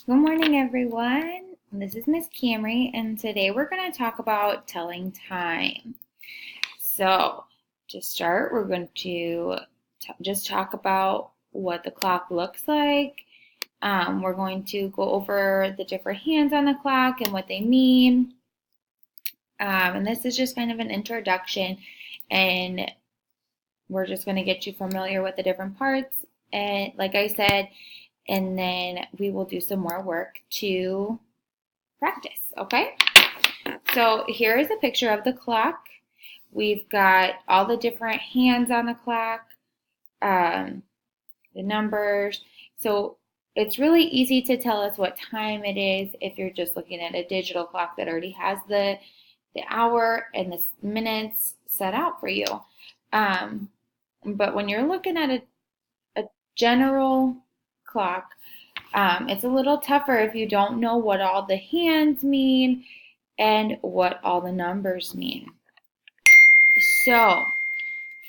Good morning, everyone. This is Miss Camry, and today we're going to talk about telling time. So, to start, we're going to just talk about what the clock looks like. We're going to go over the different hands on the clock and what they mean. And this is just kind of an introduction, and we're just going to get you familiar with the different parts. And like I said, and then we will do some more work to practice, okay? So here is a picture of the clock. We've got all the different hands on the clock, the numbers. So it's really easy to tell us what time it is if you're just looking at a digital clock that already has the hour and the minutes set out for you. But when you're looking at a general clock, it's a little tougher if you don't know what all the hands mean and what all the numbers mean. So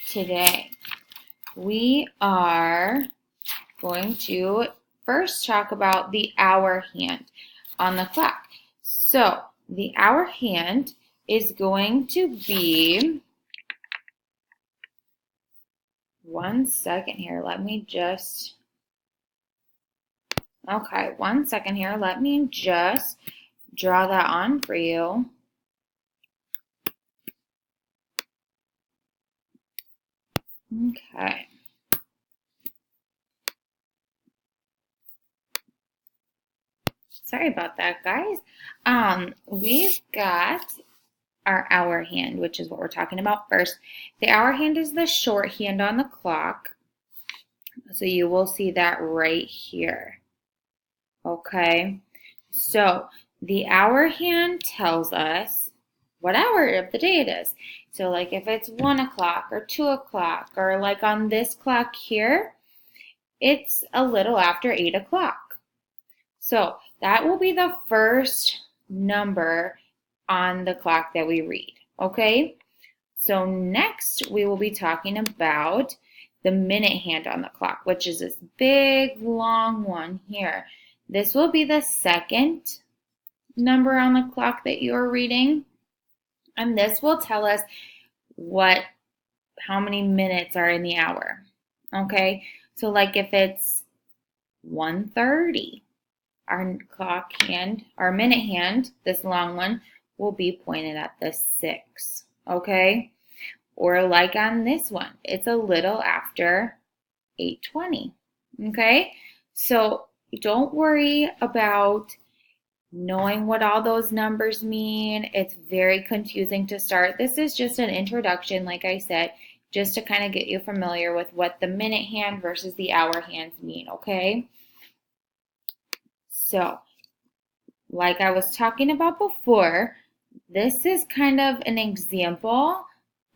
today we are going to first talk about the hour hand on the clock. So the hour hand is going to be, one second here, let me just draw that on for you. Okay. Sorry about that, guys. We've got our hour hand, which is what we're talking about first. The hour hand is the short hand on the clock. So you will see that right here. Okay. So the hour hand tells us what hour of the day it is. So like if it's 1 o'clock or 2 o'clock, or like on this clock here, it's a little after 8 o'clock. So that will be the first number on the clock that we read, okay? So next we will be talking about the minute hand on the clock, which is this big long one here. This will be the second number on the clock that you're reading, and this will tell us how many minutes are in the hour, okay? So like if it's 1:30, our clock hand, our minute hand, this long one, will be pointed at the 6, okay? Or like on this one, it's a little after 8:20, okay? So don't worry about knowing what all those numbers mean. It's very confusing to start. This is just an introduction, like I said, just to kind of get you familiar with what the minute hand versus the hour hands mean, okay? So, like I was talking about before, this is kind of an example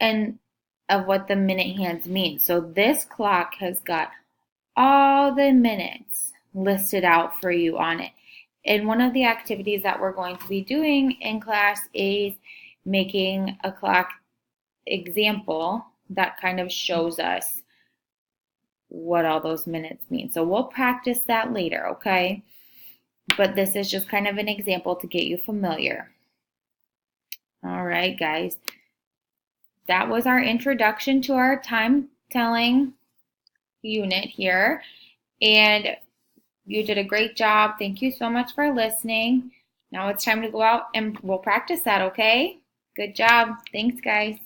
of what the minute hands mean. So this clock has got all the minutes listed out for you on it. And one of the activities that we're going to be doing in class is making a clock example that kind of shows us what all those minutes mean. So we'll practice that later, okay? But this is just kind of an example to get you familiar. All right, guys. That was our introduction to our time telling unit here. And you did a great job. Thank you so much for listening. Now it's time to go out and we'll practice that, okay? Good job. Thanks, guys.